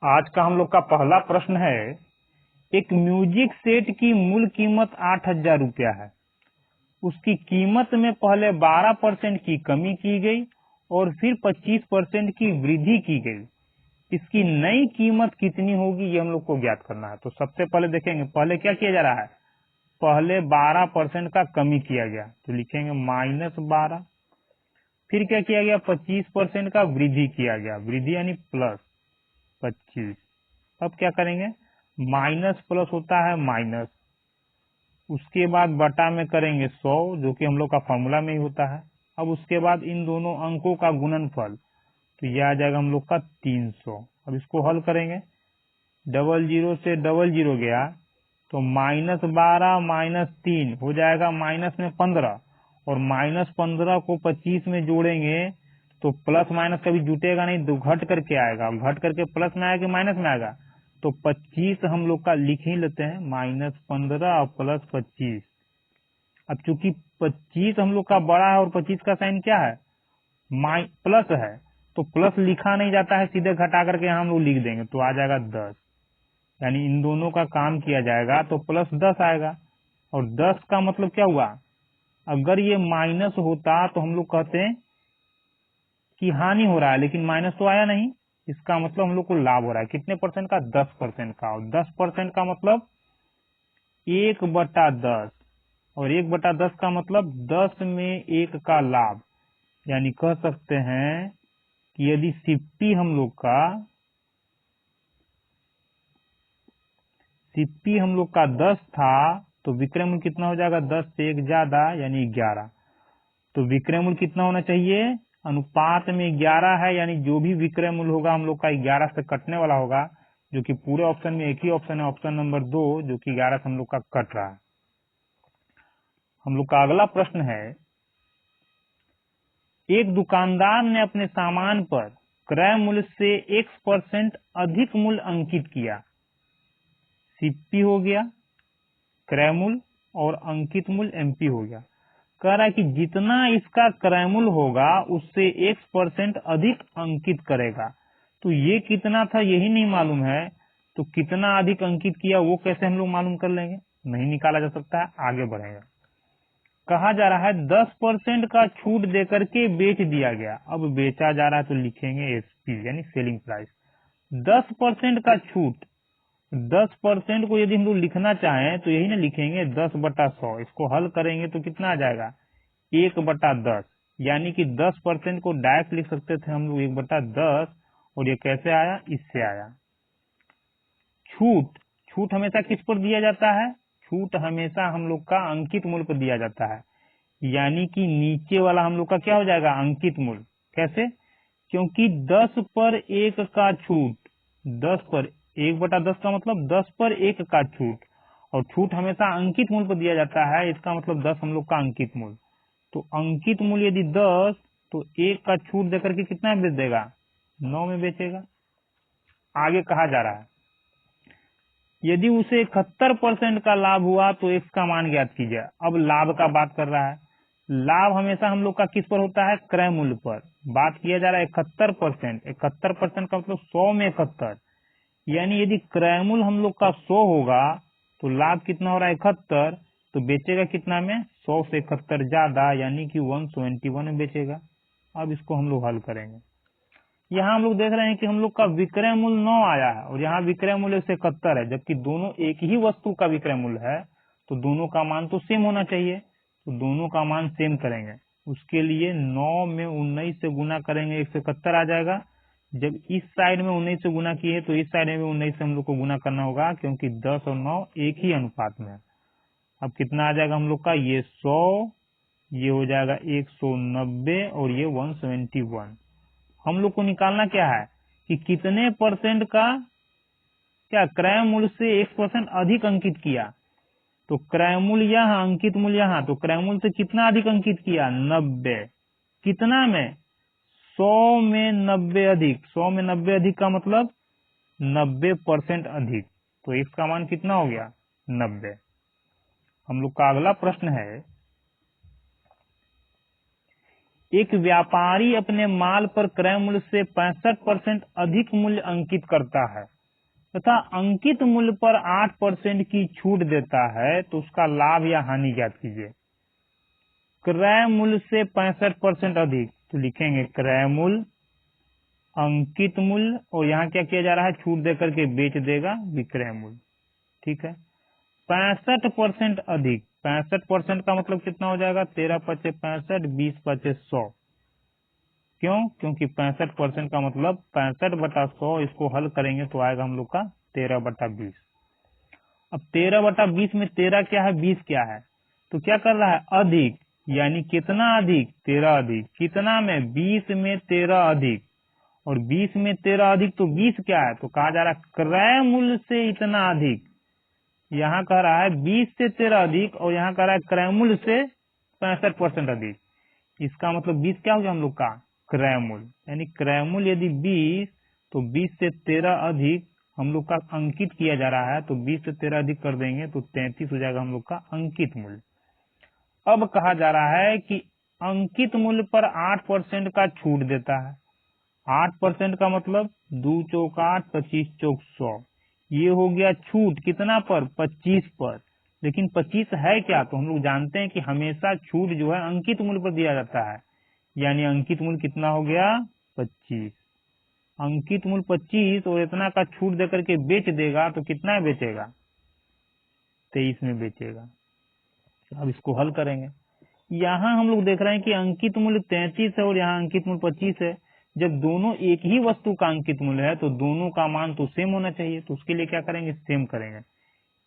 आज का हम लोग का पहला प्रश्न है, एक म्यूजिक सेट की मूल कीमत 8,000 रुपया है। उसकी कीमत में पहले 12% की कमी की गई और फिर 25% की वृद्धि की गई। इसकी नई कीमत कितनी होगी, ये हम लोग को ज्ञात करना है। तो सबसे पहले देखेंगे, पहले क्या किया जा रहा है, पहले 12% का कमी किया गया, तो लिखेंगे -12। फिर क्या किया गया, 25% का वृद्धि किया गया, वृद्धि यानी प्लस 25। अब क्या करेंगे, माइनस प्लस होता है माइनस, उसके बाद बटा में करेंगे 100, जो कि हम लोग का फॉर्मूला में ही होता है। अब उसके बाद इन दोनों अंकों का गुणनफल, तो यह आ जाएगा हम लोग का 300। अब इसको हल करेंगे, 00 से 00 गया तो -12 -3 हो जाएगा, माइनस में 15, और -15 को 25 में जोड़ेंगे तो प्लस माइनस कभी जुटेगा नहीं, तो घट करके आएगा, घट करके प्लस में आएगा कि माइनस में आएगा, तो 25 हम लोग का लिख ही लेते हैं, -15 और प्लस 25। अब चूंकि 25 हम लोग का बड़ा है और 25 का साइन क्या है, प्लस है, तो प्लस लिखा नहीं जाता है, सीधे घटा करके हम लोग लिख देंगे, तो आ जाएगा 10। यानी इन दोनों का काम किया जाएगा तो +10 आएगा। और 10 का मतलब क्या हुआ, अगर ये माइनस होता तो हम लोग कहते हैं कि हानि हो रहा है, लेकिन माइनस तो आया नहीं, इसका मतलब हम लोग को लाभ हो रहा है। कितने परसेंट का, 10% का। और 10% का मतलब 1/10, और 1/10 का मतलब 10 में 1 का लाभ। यानी कह सकते हैं कि यदि सिप्पी हम लोग का 10 था तो विक्रय मूल्य कितना हो जाएगा, 10 से 1 ज्यादा यानी 11। तो विक्रय मूल्य कितना होना चाहिए, अनुपात में 11 है, यानी जो भी विक्रय मूल्य होगा हम लोग का 11 से कटने वाला होगा, जो कि पूरे ऑप्शन में एक ही ऑप्शन है, ऑप्शन नंबर 2, जो कि 11 से हम लोग का कट रहा है। हम लोग का अगला प्रश्न है, एक दुकानदार ने अपने सामान पर क्रय मूल्य से X% अधिक मूल्य अंकित किया। सीपी हो गया क्रय मूल्य और अंकित मूल्य एमपी हो गया। कह रहा है कि जितना इसका क्रय मूल्य होगा उससे X% अधिक अंकित करेगा। तो ये कितना था यही नहीं मालूम है, तो कितना अधिक अंकित किया वो कैसे हम लोग मालूम कर लेंगे, नहीं निकाला जा सकता है। आगे बढ़ेगा, कहा जा रहा है 10% का छूट देकर के बेच दिया गया। अब बेचा जा रहा है तो लिखेंगे एसपी यानी सेलिंग प्राइस। 10% का छूट, 10% को यदि हम लोग लिखना चाहें तो यही ना लिखेंगे 10/100। इसको हल करेंगे तो कितना आ जाएगा, 1/10। यानी कि 10% को डायरेक्ट लिख सकते थे हम लोग 1/10, और ये कैसे आया, इससे आया। छूट, छूट हमेशा किस पर दिया जाता है, छूट हमेशा हम लोग का अंकित मूल्य पर दिया जाता है। यानी कि नीचे वाला हम लोग का क्या हो जाएगा, अंकित मूल्य। कैसे, क्योंकि 10 पर 1 का छूट, 10 पर 1/10 का मतलब 10 पर 1 का छूट, और छूट हमेशा अंकित मूल्य पर दिया जाता है, इसका मतलब 10 हम लोग का अंकित मूल्य। तो अंकित मूल्य यदि 10, तो 1 का छूट देकर के कितना बेच देगा, 9 में बेचेगा। आगे कहा जा रहा है, यदि उसे 71% का लाभ हुआ तो X का मान ज्ञात कीजिए। अब लाभ का बात कर रहा है, लाभ हमेशा हम लोग का किस पर होता है, क्रय मूल्य पर। बात किया जा रहा है 71%, 71% का मतलब 100 में 71, यानी यदि क्रय मूल्य हम लोग का 100 होगा तो लाभ कितना हो रहा है 71, तो बेचेगा कितना में, 100 से 71 ज्यादा, यानी कि 171 में बेचेगा। अब इसको हम लोग हल करेंगे। यहाँ हम लोग देख रहे हैं कि हम लोग का विक्रय मूल्य 9 आया है और यहाँ विक्रय मूल्य 171 है, जबकि दोनों एक ही वस्तु का विक्रय मूल्य है, तो दोनों का मान तो सेम होना चाहिए। तो दोनों का मान सेम करेंगे, उसके लिए 9 में 19 से गुना करेंगे, 171 आ जाएगा। जब इस साइड में 19 से गुना किए तो इस साइड में भी 19 से हम लोग को गुना करना होगा, क्योंकि 10 और 9 एक ही अनुपात में है। अब कितना आ जाएगा हम लोग का, ये 100, ये हो जाएगा 190 और ये 171। हम लोग को निकालना क्या है कि कितने परसेंट का क्या क्रय मूल्य से 1% अधिक अंकित किया। तो क्रय मूल्य यहाँ, अंकित मूल्य यहाँ, तो क्रय मूल्य से कितना अधिक अंकित किया, 90। कितना में, 100 में 90 अधिक, 100 में 90 अधिक का मतलब 90% अधिक, तो इसका मान कितना हो गया, 90। हम लोग का अगला प्रश्न है, एक व्यापारी अपने माल पर क्रय मूल्य से 65% अधिक मूल्य अंकित करता है तथा अंकित मूल्य पर 8% की छूट देता है तो उसका लाभ या हानि ज्ञात कीजिए। क्रय मूल्य से 65% अधिक, तो लिखेंगे क्रय मूल्य, अंकित मूल्य, और यहाँ क्या किया जा रहा है, छूट देकर के बेच देगा, विक्रय मूल्य। ठीक है। 65% अधिक, 65% का मतलब कितना हो जाएगा, 13 पचे 65, 20 पचे 100। क्यों? क्योंकि 65% का मतलब 65/100, इसको हल करेंगे तो आएगा हम लोग का 13/20। अब 13/20 में 13 क्या है, 20 क्या है, तो क्या कर रहा है, अधिक, यानी कितना अधिक, 13 अधिक, कितना में, 20 में 13 अधिक, और 20 में 13 अधिक तो 20 क्या है, तो कहा जा रहा है क्रय मूल्य से इतना अधिक। यहाँ कह रहा है 20 से 13 अधिक, और यहाँ कह रहा है क्रय मूल्य से 65% अधिक। इसका मतलब 20 क्या हो गया हम लोग का, क्रय मूल्य, यानी क्रय मूल्य यदि 20, तो 20 से 13 अधिक हम लोग का अंकित किया जा रहा है, तो 20 से 13 अधिक कर देंगे तो 33 हो जाएगा हम लोग का अंकित मूल्य। अब कहा जा रहा है कि अंकित मूल्य पर 8% का छूट देता है। 8% का मतलब 2 चौक 8, 25 चौक 100, ये हो गया छूट कितना पर, 25 पर। लेकिन 25 है क्या, तो हम लोग जानते हैं कि हमेशा छूट जो है अंकित मूल्य पर दिया जाता है, यानी अंकित मूल्य कितना हो गया, 25। अंकित मूल्य 25 और इतना का छूट देकर के बेच देगा तो कितना बेचेगा, 23 में बेचेगा। अब इसको हल करेंगे। यहाँ हम लोग देख रहे हैं कि अंकित मूल्य 33 है और यहाँ अंकित मूल्य 25 है। जब दोनों एक ही वस्तु का अंकित मूल्य है तो दोनों का मान तो सेम होना चाहिए, तो उसके लिए क्या करेंगे, सेम करेंगे।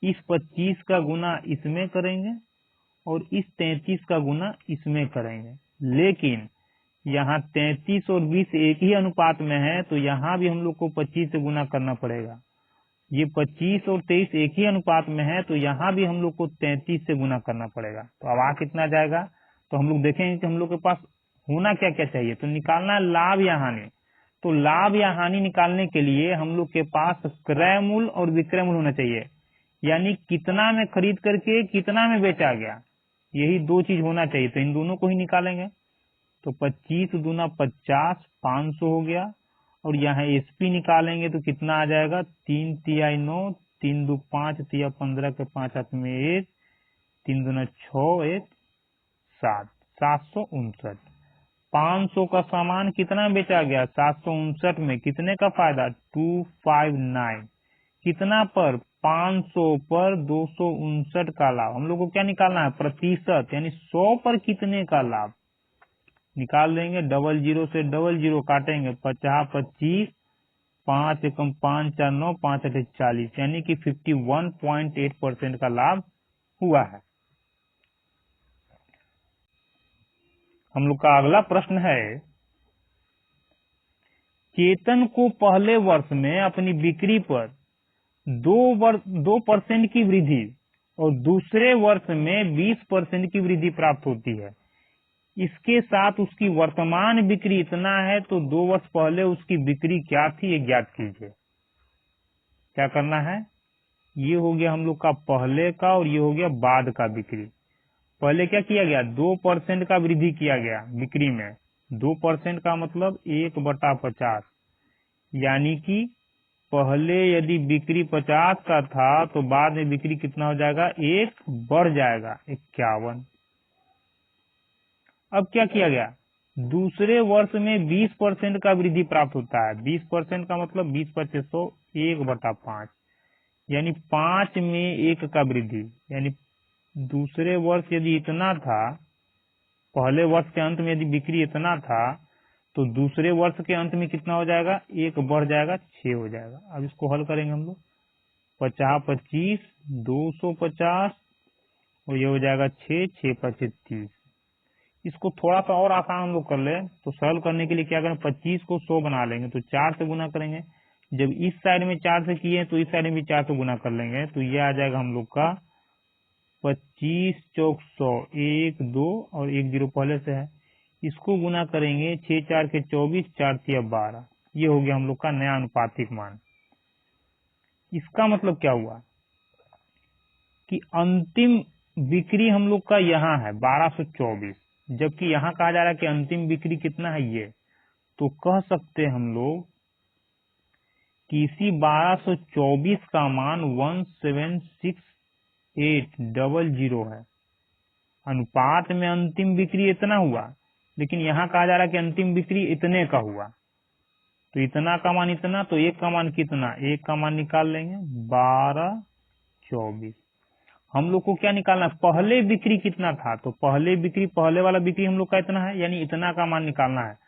इस 25 का गुना इसमें करेंगे और इस 33 का गुना इसमें करेंगे। लेकिन यहाँ 33 और 20 एक ही अनुपात में है, तो यहाँ भी हम लोग को 25 से गुना करना पड़ेगा। ये 25 और 23 एक ही अनुपात में है, तो यहाँ भी हम लोग को 33 से गुना करना पड़ेगा। तो अब आ कितना जाएगा, तो हम लोग देखेंगे कि हम लोग के पास होना क्या क्या चाहिए, तो निकालना लाभ या हानि। तो लाभ या हानि निकालने के लिए हम लोग के पास क्रय मूल्य और विक्रय मूल्य होना चाहिए, यानी कितना में खरीद करके कितना में बेचा गया, यही दो चीज होना चाहिए। तो इन दोनों को ही निकालेंगे। तो 25 दूना 50, 500 हो गया, और यहाँ एसपी निकालेंगे तो कितना आ जाएगा, 3 तिहाई 9, 3 दू 5, तिया 15 के 5 हाथ में 1, 3 दूना 6, 1 7, 759। 500 का सामान कितना में बेचा गया, 759 में। कितने का फायदा, 259। कितना पर, 500 पर 259 का लाभ। हम लोग को क्या निकालना है, प्रतिशत, यानी 100 पर कितने का लाभ निकाल देंगे। 00 से 00 काटेंगे, 50 25, 5 एकम 5 4 9, 5 8 40, यानी कि 51.8% का लाभ हुआ है। हम लोग का अगला प्रश्न है, चेतन को पहले वर्ष में अपनी बिक्री पर 2% की वृद्धि और दूसरे वर्ष में 20% की वृद्धि प्राप्त होती है। इसके साथ उसकी वर्तमान बिक्री इतना है, तो 2 वर्ष पहले उसकी बिक्री क्या थी, ये ज्ञात कीजिए। क्या करना है, ये हो गया हम लोग का पहले का, और ये हो गया बाद का बिक्री। पहले क्या किया गया, 2% का वृद्धि किया गया बिक्री में। 2% का मतलब 1/50, यानी कि पहले यदि बिक्री 50 का था तो बाद में बिक्री कितना हो जाएगा, 1 बढ़ जाएगा, 51। अब क्या किया गया, दूसरे वर्ष में 20% का वृद्धि प्राप्त होता है। 20% का मतलब 20 25 100, 1/5, यानी 5 में 1 का वृद्धि। यानी दूसरे वर्ष यदि इतना था, पहले वर्ष के अंत में यदि बिक्री इतना था, तो दूसरे वर्ष के अंत में कितना हो जाएगा, 1 बढ़ जाएगा, 6 हो जाएगा। अब इसको हल करेंगे हम लोग। 50 25, 250, और ये हो जाएगा 6, 6 25 30। इसको थोड़ा सा और आसान हम लोग कर ले, तो सरल करने के लिए क्या करें, 25 को 100 बना लेंगे, तो 4 से गुना करेंगे। जब इस साइड में 4 से किए तो इस साइड में भी 4 से गुना कर लेंगे, तो ये आ जाएगा हम लोग का 25 चौक 100, 1 2 और 1 0 पहले से है। इसको गुना करेंगे, 6 4 के 24, 4 तिया 12, ये हो गया हम लोग का नया अनुपातिक मान। इसका मतलब क्या हुआ कि अंतिम बिक्री हम लोग का यहाँ है 1224, जबकि यहाँ कहा जा रहा है कि अंतिम बिक्री कितना है ये, तो कह सकते हैं हम लोग कि इसी 1224 का मान 176,800 है। अनुपात में अंतिम बिक्री इतना हुआ, लेकिन यहाँ कहा जा रहा है कि अंतिम बिक्री इतने का हुआ, तो इतना का मान इतना, तो एक का मान कितना, एक का मान निकाल लेंगे 1224। हम लोग को क्या निकालना है, पहले बिक्री कितना था, तो पहले वाला बिक्री हम लोग का इतना है, यानी इतना का मान निकालना है।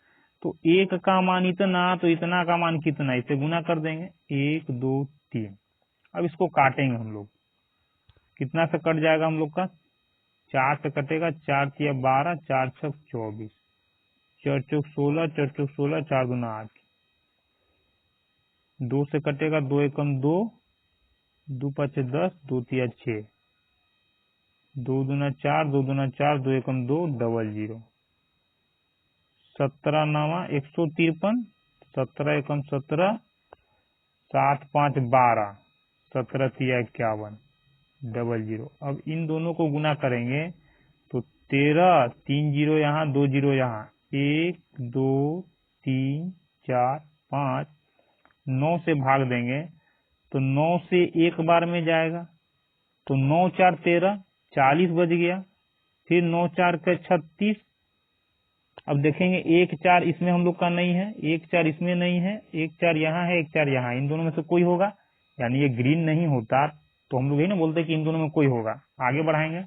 तो एक का मान इतना, तो इतना का मान कितना, इसे गुना कर देंगे 1 2 3। अब इसको काटेंगे हम लोग, कितना से कट जाएगा हम लोग का, 4 से कटेगा, 4 तिया 12, 4 छक 24, 4 चौक 16, 4 चौक 16, 4 दूना 8, 2 से कटेगा, 2 एकम 2, 2 पाँच 10, 2 तिया 6, 2 दूना 4, 2 दूना 4, 2 एकम 2, 00, 17 नामा 153, 17 एकम 17, 7 5 12, 17 तिया 51, 00। अब इन दोनों को गुना करेंगे तो 13, 3 जीरो यहाँ, 2 जीरो यहाँ, 1 2 3 4 5, 9 से भाग देंगे तो 9 से एक बार में जाएगा, तो 9 4 13, 40 बज गया। फिर 9 4 के 36। अब देखेंगे 1 4 इसमें हम लोग का नहीं है, 1 4 इसमें नहीं है, 1 4 यहाँ है, 1 4 यहाँ, इन दोनों में से कोई होगा, यानी ये ग्रीन नहीं होता, तो हम लोग यही ना बोलते कि इन दोनों में कोई होगा। आगे बढ़ाएंगे,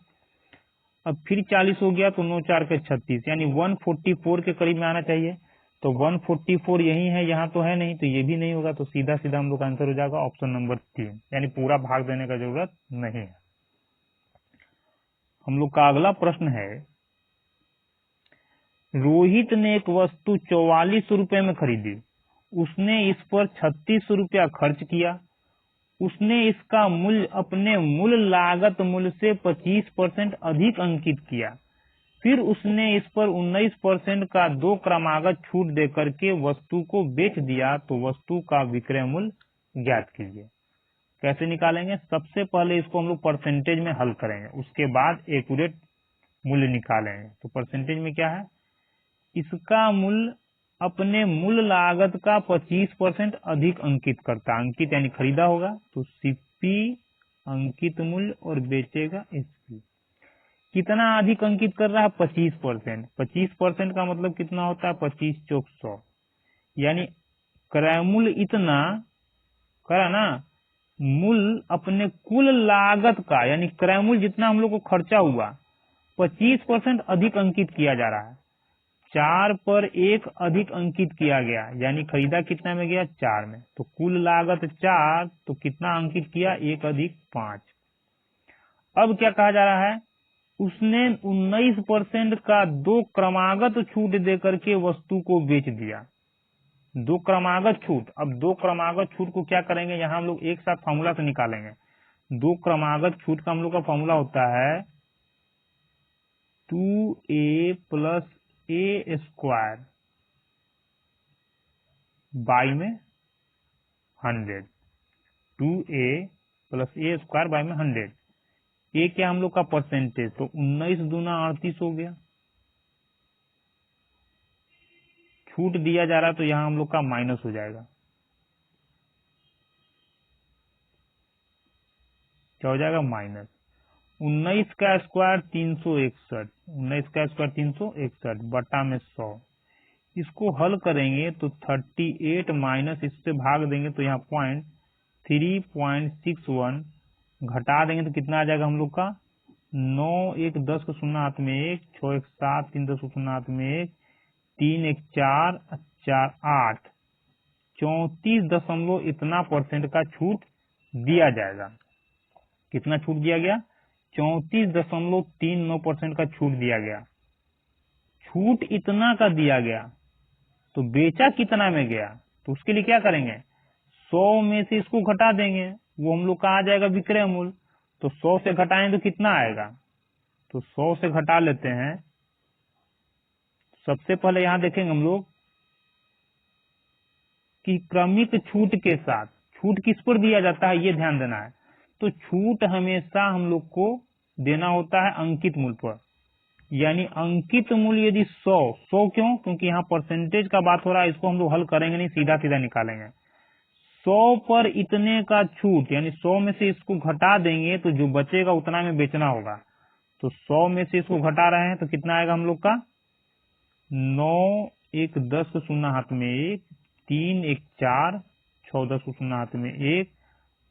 अब फिर 40 हो गया, तो 9 4 के 36, यानी 144 के करीब में आना चाहिए, तो 144 यही है, यहाँ तो है नहीं, तो ये भी नहीं होगा, तो सीधा सीधा हम लोग का आंसर हो जाएगा ऑप्शन नंबर 3, यानी पूरा भाग देने का जरूरत नहीं है। हम लोग का अगला प्रश्न है, रोहित ने एक वस्तु 44 रुपए में खरीदी, उसने इस पर 36 रुपया खर्च किया, उसने इसका मूल्य अपने मूल लागत मूल्य से 25% अधिक अंकित किया, फिर उसने इस पर 19% का 2 क्रमागत छूट देकर के वस्तु को बेच दिया, तो वस्तु का विक्रय मूल्य ज्ञात कीजिए। कैसे निकालेंगे, सबसे पहले इसको हम लोग परसेंटेज में हल करेंगे, उसके बाद एक्यूरेट मूल्य निकालेंगे। तो परसेंटेज में क्या है, इसका मूल्य अपने मूल लागत का 25% अधिक अंकित करता, अंकित यानी खरीदा होगा, तो सीपी अंकित मूल्य और बेचेगा एसपी। कितना अधिक अंकित कर रहा है, 25%। 25% का मतलब कितना होता है, 25 चौक 100, यानी क्रय मूल्य इतना करा ना, मूल्य अपने कुल लागत का, यानी क्रय मूल्य जितना हम लोग को खर्चा हुआ 25% अधिक अंकित किया जा रहा है, 4 पर 1 अधिक अंकित किया गया, यानी खरीदा कितना में गया, 4 में, तो कुल लागत 4, तो कितना अंकित किया, 1 अधिक 5। अब क्या कहा जा रहा है, उसने 19% का 2 क्रमागत छूट देकर के वस्तु को बेच दिया। 2 क्रमागत छूट, अब 2 क्रमागत छूट को क्या करेंगे, यहाँ हम लोग एक साथ फॉर्मूला से निकालेंगे। 2 क्रमागत छूट का हम लोग का फॉर्मूला होता है 2a plus A square by में 100, 2a plus A square by में 100। ए क्या हम लोग का परसेंटेज, तो 19 दूना 38 हो गया, छूट दिया जा रहा है तो यहाँ हम लोग का माइनस हो जाएगा, क्या हो जाएगा, माइनस 19 का स्क्वायर 361, 19 का स्क्वायर 361 बटा में 100। इसको हल करेंगे तो 38 माइनस इससे भाग देंगे तो यहाँ 3.61 घटा देंगे तो कितना आ जाएगा हम लोग का, 9 1 10 को 0 हाथ में 1, 6 1 7, 3 10 को 0 हाथ में 1, 3 1 4 4 8, 34 इतना परसेंट का छूट दिया जाएगा। कितना छूट दिया गया, 34.39% का छूट दिया गया। छूट इतना का दिया गया तो बेचा कितना में गया, तो उसके लिए क्या करेंगे, 100 में से इसको घटा देंगे, वो हम लोग का आ जाएगा विक्रय मूल्य। तो 100 से घटाएं तो कितना आएगा, तो 100 से घटा लेते हैं। सबसे पहले यहां देखेंगे हम लोग कि क्रमिक छूट के साथ छूट किस पर दिया जाता है, ये ध्यान देना है। तो छूट हमेशा हम लोग को देना होता है अंकित मूल्य पर, यानी अंकित मूल्य यदि 100 क्यों? क्योंकि यहाँ परसेंटेज का बात हो रहा है, इसको हम लोग हल करेंगे नहीं, सीधा सीधा निकालेंगे। 100 पर इतने का छूट, यानी 100 में से इसको घटा देंगे तो जो बचेगा उतना में बेचना होगा। तो 100 में से इसको घटा रहे हैं तो कितना आएगा हम लोग का? 9 1 10 को शून्य हाथ में 1, 3 1 4, 6 10 को शून्य हाथ में 1,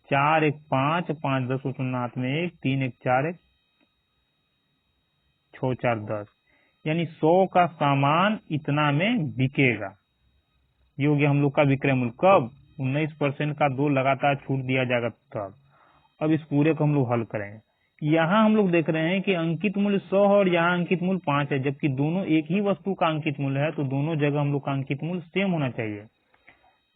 4 1 5, 5 10 को शून्य हाथ में 1, 3 1 4 1, 6 4 10, यानी 100 का सामान इतना में बिकेगा। ये हो गया हम लोग का विक्रय मूल्य। कब? 19% का 2 लगातार छूट दिया जाएगा तब। अब इस पूरे को हम लोग हल करेंगे। यहाँ हम लोग देख रहे हैं कि अंकित मूल्य 100 है और यहाँ अंकित मूल्य 5 है, जबकि दोनों एक ही वस्तु का अंकित मूल्य है, तो दोनों जगह हम लोग का अंकित मूल्य सेम होना चाहिए।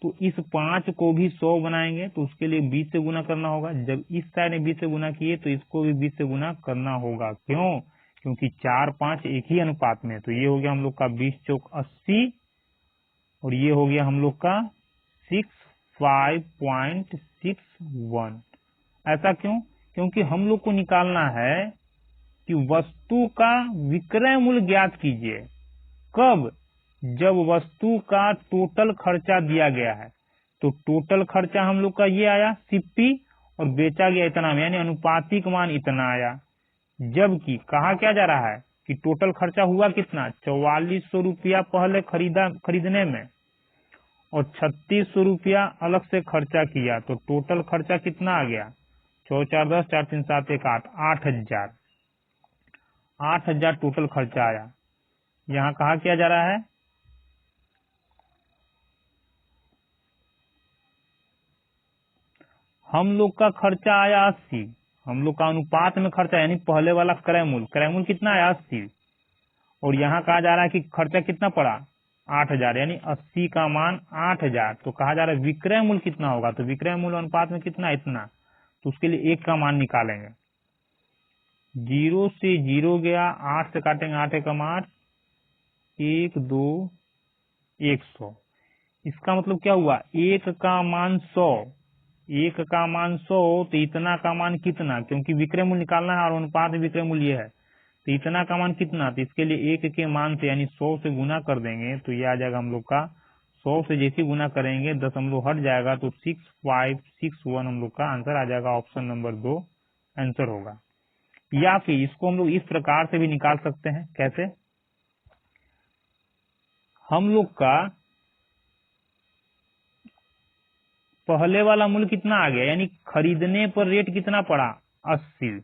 तो इस 5 को भी 100 बनाएंगे तो उसके लिए 20 से गुना करना होगा। जब इस साइड में 20 से गुना किए तो इसको भी 20 से गुना करना होगा। क्यों? क्योंकि 4 5 एक ही अनुपात में। तो ये हो गया हम लोग का 20 चौक 80 और ये हो गया हम लोग का 65.61। ऐसा क्यों? क्योंकि हम लोग को निकालना है कि वस्तु का विक्रय मूल्य ज्ञात कीजिए। कब? जब वस्तु का टोटल खर्चा दिया गया है। तो टोटल खर्चा हम लोग का ये आया सिप्पी और बेचा गया इतना में, यानी अनुपातिक मान इतना आया। जबकि कहा क्या जा रहा है कि टोटल खर्चा हुआ कितना? 4400 रुपया पहले खरीदने में और 3600 रुपया अलग से खर्चा किया, तो टोटल खर्चा कितना आ गया? 4 4 10, 4 3 7 1 8, 8,000 टोटल खर्चा आया। यहाँ कहा किया जा रहा है? हम लोग का खर्चा आया 80, हम लोग का अनुपात में खर्चा, यानी पहले वाला क्रय मूल्य कितना आया? 80। और यहाँ कहा जा रहा है कि खर्चा कितना पड़ा? 8,000, यानी 80 का मान 8,000। तो कहा जा रहा है विक्रय मूल्य कितना होगा? तो विक्रय मूल्य अनुपात में कितना? इतना। तो उसके लिए 1 का मान निकालेंगे। 0 से 0 गया, 8 से काटेंगे, 8 1 8, 1 2 100। इसका मतलब क्या हुआ? 1 का मान 100, 1 का मान 100, तो इतना का मान कितना? क्योंकि विक्रय मूल्य निकालना है और अनुपात में विक्रय मूल्य ये है, तो इतना का मान कितना? तो इसके लिए 1 के मान से यानी 100 से गुना कर देंगे तो ये आ जाएगा हम लोग का 100 से जैसे गुना करेंगे दशमलव हट जाएगा तो 6561 हम लोग का आंसर आ जाएगा। ऑप्शन नंबर 2 आंसर होगा। या फिर इसको हम लोग इस प्रकार से भी निकाल सकते हैं। कैसे? हम लोग का पहले वाला मूल्य कितना आ गया, यानी खरीदने पर रेट कितना पड़ा? 80,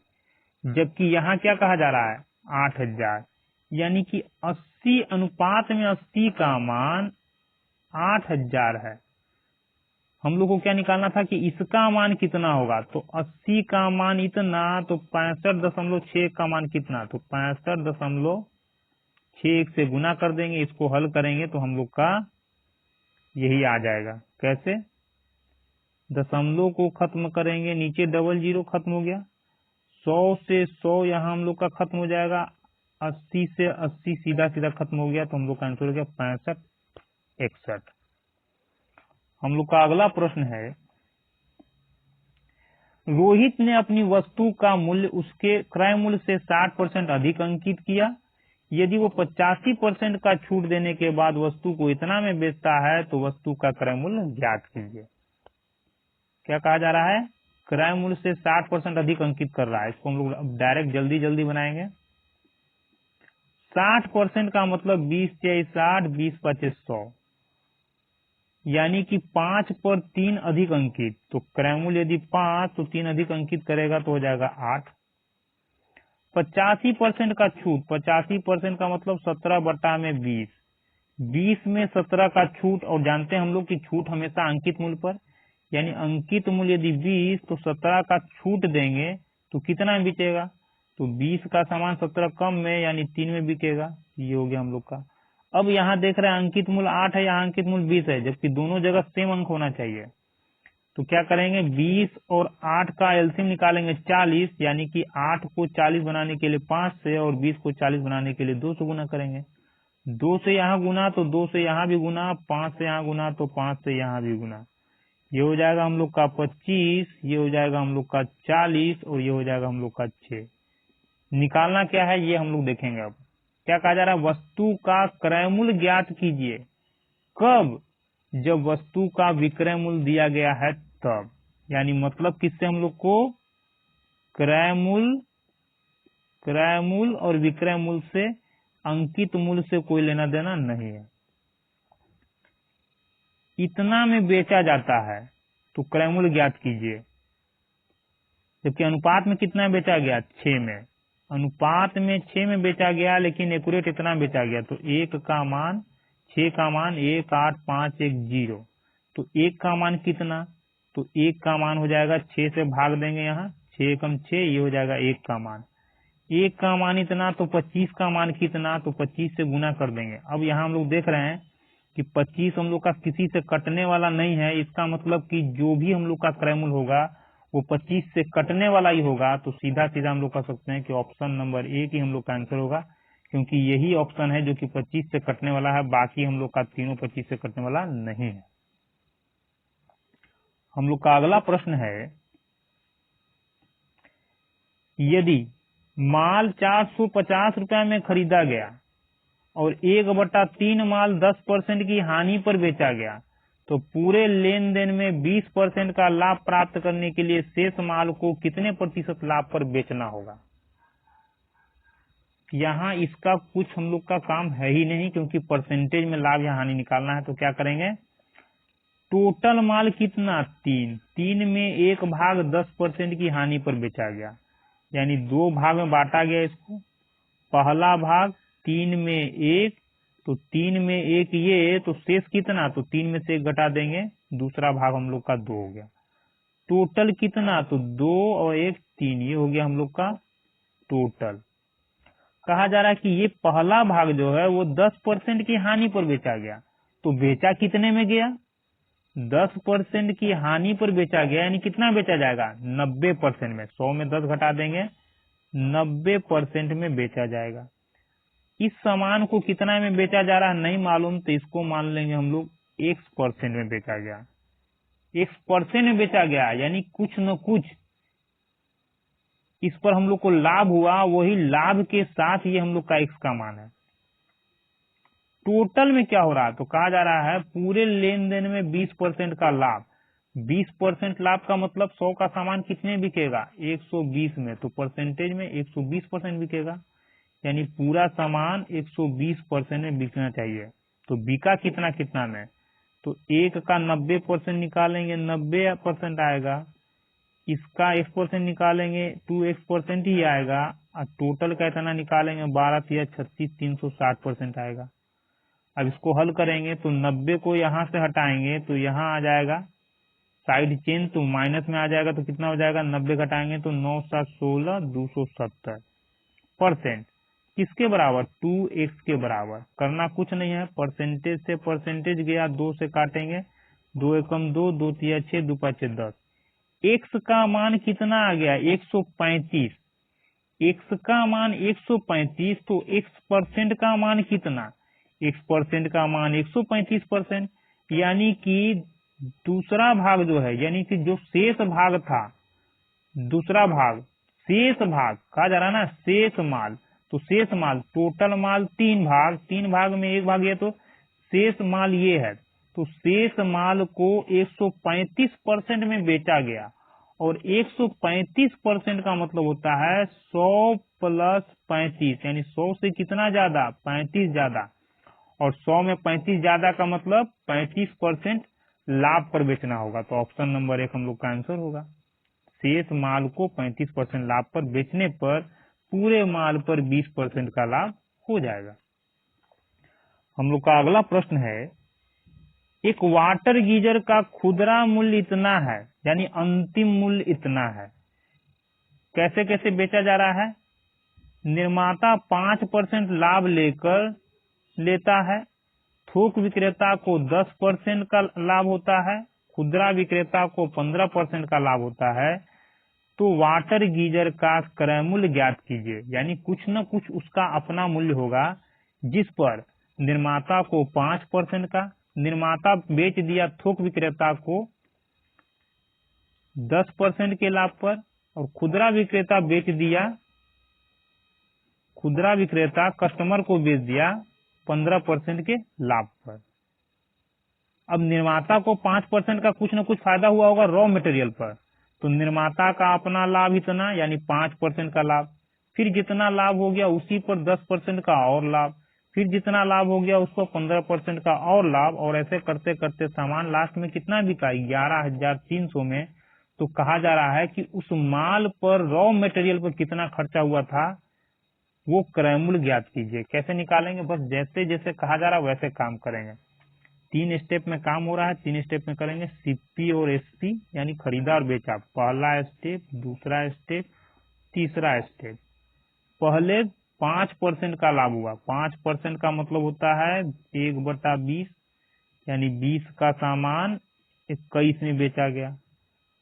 जबकि यहाँ क्या कहा जा रहा है? 8,000, यानी कि 80 अनुपात में 80 का मान 8,000 है। हम लोग को क्या निकालना था कि इसका मान कितना होगा? तो 80 का मान इतना, तो 65.6 का मान कितना? तो 65.6 से गुना कर देंगे, इसको हल करेंगे तो हम लोग का यही आ जाएगा। कैसे? दशमलव को खत्म करेंगे, नीचे डबल जीरो खत्म हो गया, 100 से 100 यहाँ हम लोग का खत्म हो जाएगा, 80 से 80 सीधा सीधा खत्म हो गया, तो हम लोग का आंसर हो गया 65 61। हम लोग का अगला प्रश्न है, रोहित ने अपनी वस्तु का मूल्य उसके क्रय मूल्य से 60% अधिक अंकित किया। यदि वो 85% का छूट देने के बाद वस्तु को इतना में बेचता है तो वस्तु का क्रय मूल्य ज्ञात कीजिए। क्या कहा जा रहा है? क्रय मूल्य से 60% अधिक अंकित कर रहा है। इसको हम लोग डायरेक्ट जल्दी जल्दी बनाएंगे। 60% का मतलब 20 6 60, 20 5 100, यानी कि 5 पर 3 अधिक अंकित, तो क्रय मूल्य यदि 5 तो 3 अधिक अंकित करेगा तो हो जाएगा 8। 85% का छूट, 85% का मतलब 17/20, 20 में 17 का छूट, और जानते हैं हम लोग कि छूट हमेशा अंकित मूल्य पर, यानी अंकित मूल्य यदि 20 तो 17 का छूट देंगे तो कितना में बिकेगा? तो 20 का सामान 17 कम में यानी 3 में बिकेगा। ये हो गया हम लोग का। अब यहाँ देख रहे हैं अंकित मूल्य 8 है, यहाँ अंकित मूल्य 20 है, जबकि दोनों जगह सेम अंक होना चाहिए। तो क्या करेंगे? 20 और 8 का एलसीएम निकालेंगे 40, यानी कि 8 को 40 बनाने के लिए 5 से और 20 को 40 बनाने के लिए 2 से गुना करेंगे। 2 से यहाँ गुना तो 2 से यहाँ भी गुना, 5 से यहाँ गुना तो 5 से यहाँ भी गुना। ये हो जाएगा हम लोग का 25, ये हो जाएगा हम लोग का 40 और ये हो जाएगा हम लोग का 6। निकालना क्या है ये हम लोग देखेंगे अब। क्या कहा जा रहा है, वस्तु का क्रय मूल्य ज्ञात कीजिए। कब, जब वस्तु का विक्रय मूल्य दिया गया है तब। यानी मतलब किससे हम लोग को क्रय मूल्य और विक्रय मूल्य से, अंकित मूल्य से कोई लेना देना नहीं है। इतना में बेचा जाता है तो क्रय मूल्य ज्ञात कीजिए, जबकि अनुपात में कितना बेचा गया, 6 में। अनुपात में 6 में बेचा गया, लेकिन एक्यूरेट इतना बेचा गया, तो 1 का मान 6 का मान 18510। तो 1 का मान कितना, तो 1 का मान हो जाएगा 6 से भाग देंगे, यहाँ 6 कम 6, ये हो जाएगा 1 का मान। 1 का मान इतना, तो 25 का मान कितना, तो 25 से गुना कर देंगे। अब यहाँ हम लोग देख रहे हैं कि 25 हम लोग का किसी से कटने वाला नहीं है, इसका मतलब कि जो भी हम लोग का क्रय मूल्य होगा वो 25 से कटने वाला ही होगा। तो सीधा सीधा हम लोग कह सकते हैं कि ऑप्शन नंबर 1 ही हम लोग का आंसर होगा, क्योंकि यही ऑप्शन है जो कि 25 से कटने वाला है, बाकी हम लोग का तीनों 25 से कटने वाला नहीं है। हम लोग का अगला प्रश्न है, यदि माल 450 रुपए में खरीदा गया और 1/3 माल 10% की हानि पर बेचा गया, तो पूरे लेन देन में 20% का लाभ प्राप्त करने के लिए शेष माल को कितने प्रतिशत लाभ पर बेचना होगा। यहाँ इसका कुछ हम लोग का काम है ही नहीं, क्योंकि परसेंटेज में लाभ या हानि निकालना है। तो क्या करेंगे, टोटल माल कितना, 3 में 1 भाग 10% की हानि पर बेचा गया, यानी 2 भाग में बांटा गया इसको। पहला भाग 3 में 1, तो 3 में 1 ये, तो शेष कितना, तो 3 में से 1 घटा देंगे, दूसरा भाग हम लोग का 2 हो गया। टोटल कितना, तो 2 और 1 3, ये हो गया हम लोग का टोटल। कहा जा रहा है कि ये पहला भाग जो है वो 10% की हानि पर बेचा गया, तो बेचा कितने में गया, 10% की हानि पर बेचा गया, यानी कितना बेचा जाएगा, 90% में। 100 में 10 घटा देंगे, 90% में बेचा जाएगा। इस सामान को कितना में बेचा जा रहा है नहीं मालूम, तो इसको मान लेंगे हम लोग X% में बेचा गया। X% में बेचा गया, यानी कुछ न कुछ इस पर हम लोग को लाभ हुआ, वही लाभ के साथ ये हम लोग का X का मान है। टोटल में क्या हो रहा है, तो कहा जा रहा है पूरे लेन देन में 20% का लाभ। 20% लाभ का मतलब 100 का सामान कितने बिकेगा, 120 में, तो परसेंटेज में 120% बिकेगा, यानी पूरा सामान 120% में बिकना चाहिए। तो बिका कितना कितना में, तो 1 का 90% निकालेंगे, 90% आएगा। इसका X% निकालेंगे, 2X% ही आएगा। और टोटल का इतना निकालेंगे, 12 या 36, 360% आएगा। अब इसको हल करेंगे तो 90 को यहाँ से हटाएंगे तो यहाँ आ जाएगा साइड चेन, तो माइनस में आ जाएगा, तो कितना हो जाएगा, 90 घटाएंगे तो 9 7 16 270%। किसके बराबर, 2x के बराबर। करना कुछ नहीं है, परसेंटेज से परसेंटेज गया, 2 से काटेंगे, 2 एकम 2, 2 तिया 6, 2 5 10। x का मान कितना आ गया, 135। x का मान 135, तो x% का मान कितना, x% का मान 135%, यानी कि दूसरा भाग जो है, यानी कि जो शेष भाग था, दूसरा भाग, शेष भाग कहा जा रहा है ना, शेष माल, तो शेष माल, टोटल माल 3 भाग में 1 भाग ये, तो शेष माल ये है, तो शेष माल को 135% में बेचा गया। और 135% का मतलब होता है 100 + 35, यानी 100 से कितना ज्यादा, 35 ज्यादा। और 100 में 35 ज्यादा का मतलब 35% लाभ पर बेचना होगा। तो ऑप्शन नंबर 1 हम लोग का आंसर होगा। शेष माल को 35% लाभ पर बेचने पर पूरे माल पर 20% का लाभ हो जाएगा। हम लोग का अगला प्रश्न है, एक वाटर गीजर का खुदरा मूल्य इतना है, यानी अंतिम मूल्य इतना है। कैसे कैसे बेचा जा रहा है, निर्माता 5% लाभ लेता है, थोक विक्रेता को 10% का लाभ होता है, खुदरा विक्रेता को 15% का लाभ होता है। तो वाटर गीजर का क्रय मूल्य ज्ञात कीजिए, यानी कुछ न कुछ उसका अपना मूल्य होगा, जिस पर निर्माता को 5% का, निर्माता बेच दिया थोक विक्रेता को 10% के लाभ पर, और खुदरा विक्रेता बेच दिया खुदरा विक्रेता कस्टमर को बेच दिया 15% के लाभ पर। अब निर्माता को 5% का कुछ न कुछ फायदा हुआ होगा रॉ मटेरियल पर, तो निर्माता का अपना लाभ इतना यानी 5% का लाभ, फिर जितना लाभ हो गया उसी पर 10% का और लाभ, फिर जितना लाभ हो गया उस पर 15% का और लाभ, और ऐसे करते करते सामान लास्ट में कितना बिका 11,300 में। तो कहा जा रहा है कि उस माल पर रॉ मटेरियल पर कितना खर्चा हुआ था वो क्रय मूल्य ज्ञात कीजिए। कैसे निकालेंगे, बस जैसे जैसे कहा जा रहा है वैसे काम करेंगे। 3 स्टेप में काम हो रहा है, 3 स्टेप में करेंगे। सीपी और एसपी यानी खरीदा और बेचा, पहला स्टेप, दूसरा स्टेप, तीसरा स्टेप। पहले 5% का लाभ हुआ, 5% का मतलब होता है 1/20 यानी 20 का सामान 21 में बेचा गया।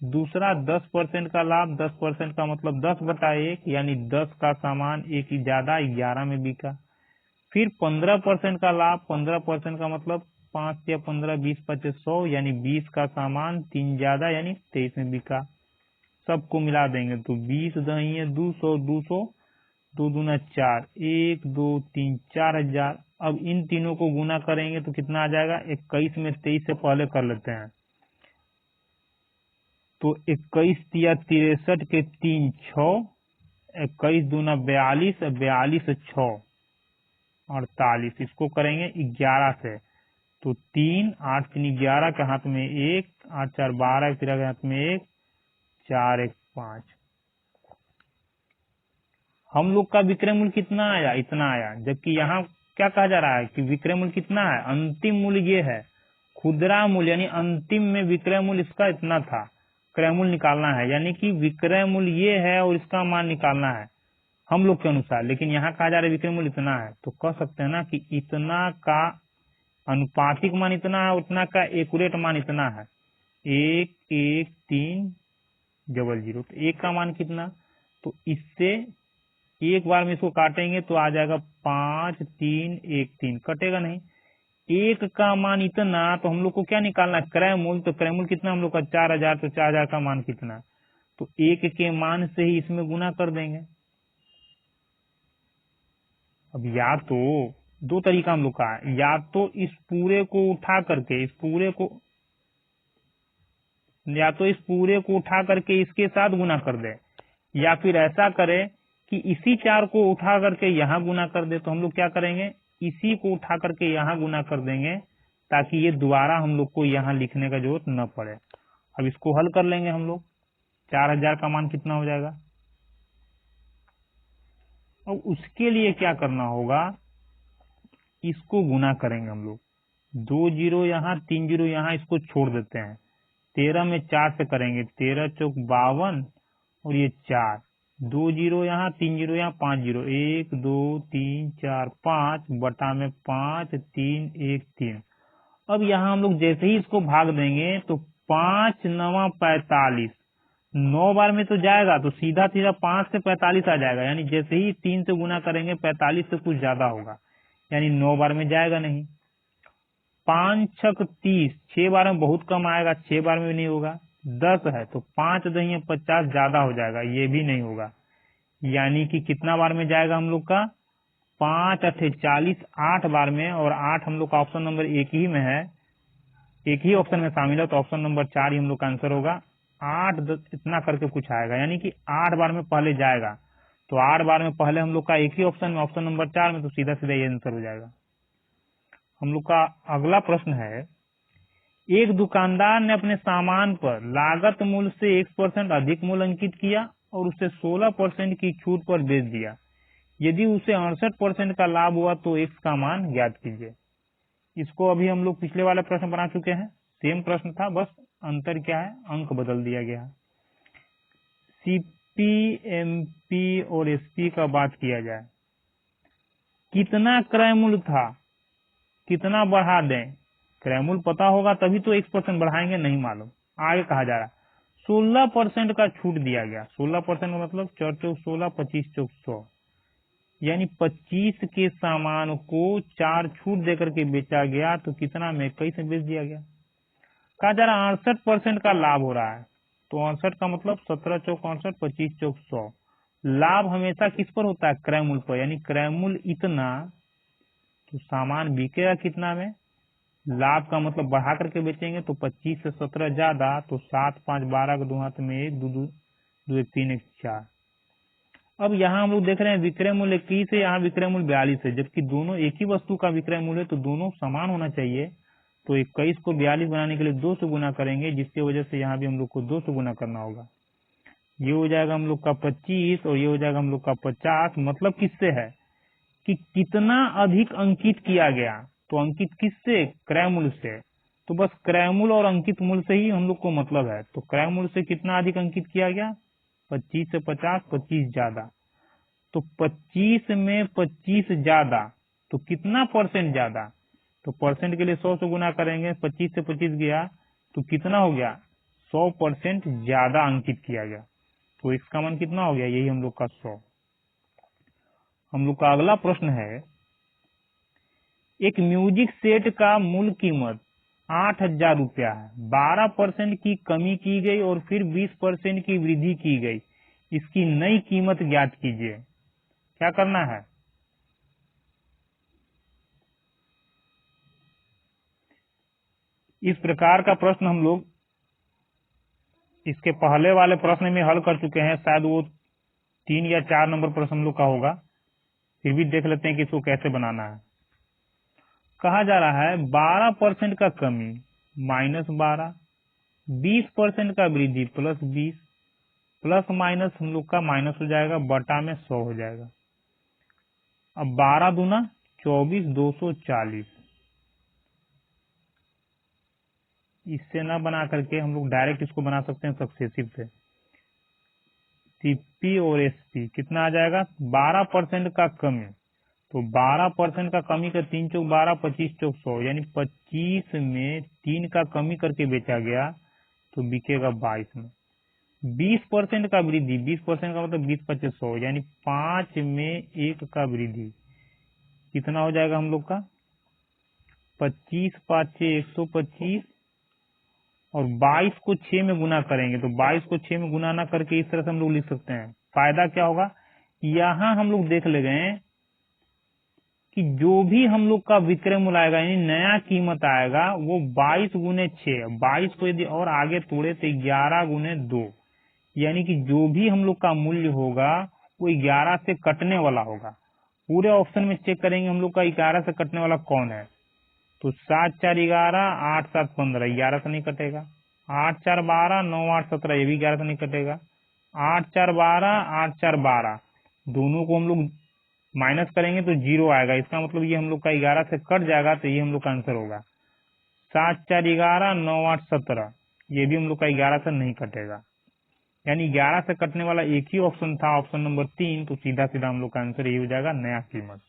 दूसरा 10% का लाभ, 10% का मतलब 10/1 यानी 10 का सामान 1 ही ज्यादा 11 में बिका। फिर 15% का लाभ, 15% का मतलब 5 या 15, 20, 25, 100 यानी 20 का सामान 3 ज्यादा यानी 23 में बिका। सबको मिला देंगे तो 20 दही है 200, 200 2 दूना 4, 1 2 3 4,000। अब इन तीनों को गुना करेंगे तो कितना आ जाएगा, 21 में 23 से पहले कर लेते हैं तो 21 तिया 63 के 3 6, 21 दूना 42, 42 6 48। इसको करेंगे 11 से तो 3 8 3 11 के हाथ में 1, 8 4 12 13 के हाथ में 1, 4 1 5। हम लोग का विक्रय मूल्य कितना आया, इतना आया। जबकि यहाँ क्या कहा जा रहा है कि विक्रय मूल्य कितना है, अंतिम मूल्य ये है। खुदरा मूल्य यानी अंतिम में विक्रय मूल्य इसका इतना था, क्रय मूल्य निकालना है, यानी कि विक्रय मूल्य ये है और इसका मान निकालना है हम लोग के अनुसार। लेकिन यहाँ कहा जा रहा है विक्रय मूल्य इतना है, तो कह सकते हैं ना कि इतना का अनुपातिक मान इतना है, उतना का एक्यूरेट मान इतना है। 1,1,3,0,0। तो 1 का मान कितना, तो इससे एक बार में इसको काटेंगे तो आ जाएगा 5 3 1 3, कटेगा नहीं। 1 का मान इतना, तो हम लोग को क्या निकालना है, क्रय मूल्य। तो क्रय मूल्य कितना हम लोग का 4,000, तो 4,000 का मान कितना, तो 1 के मान से ही इसमें गुना कर देंगे। अब या तो दो तरीका हम लोग का है, या तो इस पूरे को उठा करके उठा करके इसके साथ गुना कर दे, या फिर ऐसा करे कि इसी 4 को उठा करके यहाँ गुना कर दे। तो हम लोग क्या करेंगे, इसी को उठा करके यहाँ गुना कर देंगे ताकि ये दोबारा हम लोग को यहाँ लिखने का जरूरत न पड़े। अब इसको हल कर लेंगे हम लोग, 4,000 का मान कितना हो जाएगा। अब उसके लिए क्या करना होगा, इसको गुना करेंगे हम लोग, 2 0 यहाँ 3 0 यहाँ, इसको छोड़ देते हैं। 13 में 4 से करेंगे, 13 चौक 52 और ये 4, 2 0 यहाँ 3 0 यहाँ 5 0, 1 2 3 4 5 बटा में 5 3 1 3। अब यहाँ हम लोग जैसे ही इसको भाग देंगे तो 5 9 45, 9 बार में तो जाएगा तो सीधा सीधा 5 से 45 आ जाएगा, यानी जैसे ही 3 से गुना करेंगे 45 से कुछ ज्यादा होगा, यानी 9 बार में जाएगा नहीं। 5 6 30, 6 बार में बहुत कम आएगा, 6 बार में भी नहीं होगा। 10 है तो 5 दही 50 ज्यादा हो जाएगा, ये भी नहीं होगा। यानी कि कितना बार में जाएगा हम लोग का, 5 8 40, 8 बार में। और 8 हम लोग का ऑप्शन नंबर 1 ही में है, एक ही ऑप्शन में शामिल है, तो ऑप्शन नंबर 4 ही हम लोग का आंसर होगा। 8 इतना करके कुछ आएगा, यानी कि 8 बार में पहले जाएगा। तो 8 बार में पहले हम लोग का एक ही ऑप्शन में, ऑप्शन नंबर 4 में, तो सीधा सीधा ये आंसर हो जाएगा। हम लोग का अगला प्रश्न है, एक दुकानदार ने अपने सामान पर लागत मूल्य से 1% अधिक मूल्य अंकित किया और उसे 16% की छूट पर बेच दिया। यदि उसे 68% का लाभ हुआ तो x का मान ज्ञात कीजिए। इसको अभी हम लोग पिछले वाला प्रश्न बना चुके हैं, सेम प्रश्न था, बस अंतर क्या है, अंक बदल दिया गया है। सीपी एमपी और एसपी का बात किया जाए, कितना क्रय मूल्य था, कितना बढ़ा दें, क्रय मूल्य पता होगा तभी तो 1% बढ़ाएंगे, नहीं मालूम। आगे कहा जा रहा 16% का छूट दिया गया। 16% का मतलब 4 चौक 16, 25 चौक 100, यानी 25 के सामान को 4 छूट देकर के बेचा गया, तो कितना में 21 में बेच दिया गया। कहा जा रहा 68% का लाभ हो रहा है, तो 68 का मतलब 17 चौक 68, 25 चौक 100, लाभ हमेशा किस पर होता है? क्रय मूल्य पर, यानी क्रय मूल्य इतना तो सामान बिकेगा कितना में? लाभ का मतलब बढ़ा करके बेचेंगे तो 25 से 17 ज्यादा, तो 7 5 12 के 2 हाथ में 1 2 2 2 1 3 1 4। अब यहाँ हम लोग देख रहे हैं विक्रय मूल्य 21 है, यहाँ विक्रय मूल्य 42 है, जबकि दोनों एक ही वस्तु का विक्रय मूल्य है तो दोनों समान होना चाहिए। तो 21 को 42 बनाने के लिए 2 से गुना करेंगे, जिसकी वजह से यहाँ भी हम लोग को 2 से गुना करना होगा। ये हो जाएगा हम लोग का 25 और ये हो जाएगा हम लोग का 50। मतलब किससे है कि कितना अधिक अंकित किया गया, तो अंकित किससे? क्रय मूल्य से। तो बस क्रय मूल्य और अंकित मूल्य से ही हम लोग को मतलब है। तो क्रय मूल्य से कितना अधिक अंकित किया गया? 25 से 50, 25 ज्यादा। तो 25 में 25 ज्यादा, तो कितना परसेंट ज्यादा? तो परसेंट के लिए 100 से गुना करेंगे, 25 से 25 गया तो कितना हो गया? 100% ज्यादा अंकित किया गया। तो इसका मान कितना हो गया? यही हम लोग का 100। हम लोग का अगला प्रश्न है, एक म्यूजिक सेट का मूल कीमत 8,000 रुपया है, 12% की कमी की गई और फिर 20% की वृद्धि की गई, इसकी नई कीमत ज्ञात कीजिए। क्या करना है? इस प्रकार का प्रश्न हम लोग इसके पहले वाले प्रश्न में हल कर चुके हैं, शायद वो 3 या 4 नंबर प्रश्न हम लोग का होगा। फिर भी देख लेते हैं कि इसको कैसे बनाना है। कहा जा रहा है 12% का कमी -12, 20% का वृद्धि +20, प्लस माइनस हम लोग का माइनस हो जाएगा, बटा में 100 हो जाएगा। अब 12 दूना 24, 240। इससे ना बना करके हम लोग डायरेक्ट इसको बना सकते हैं सक्सेसिव से। सीपी और एसपी कितना आ जाएगा? 12% का कमी, तो 12% का कमी का 3 चौक 12, 25 चौक 100, यानी 25 में 3 का कमी करके बेचा गया तो बिकेगा 22 में। 20% का वृद्धि, 20% का मतलब 20 25 100, यानी 5 में 1 का वृद्धि कितना हो जाएगा हम लोग का? 25 5 125, और 22 को 6 में गुना करेंगे तो 22 को 6 में गुना ना करके इस तरह से हम लोग लिख सकते हैं। फायदा क्या होगा? यहाँ हम लोग देख ले गए कि जो भी हम लोग का विक्रय मूल्य आएगा यानी नया कीमत आएगा वो 22 गुने 6, 22 को यदि और आगे तोड़े तो 11 गुने 2, यानी कि जो भी हम लोग का मूल्य होगा वो 11 से कटने वाला होगा। पूरे ऑप्शन में चेक करेंगे हम लोग का 11 से कटने वाला कौन है, तो 7 4 11, 8 7 15, 11 से नहीं कटेगा। 8 4 12, 9 8 17, ये भी 11 से नहीं कटेगा। 8 4 12, 8 4 12, दोनों को हम लोग माइनस करेंगे तो 0 आएगा। इसका मतलब ये हम लोग का 11 से कट जाएगा, तो ये हम लोग का आंसर होगा। 7 4 11, 9 8 17, ये भी हम लोग का 11 से नहीं कटेगा, यानी 11 से कटने वाला एक ही ऑप्शन था, ऑप्शन नंबर 3। तो सीधा सीधा हम लोग का आंसर यही हो जाएगा, नया कीमत।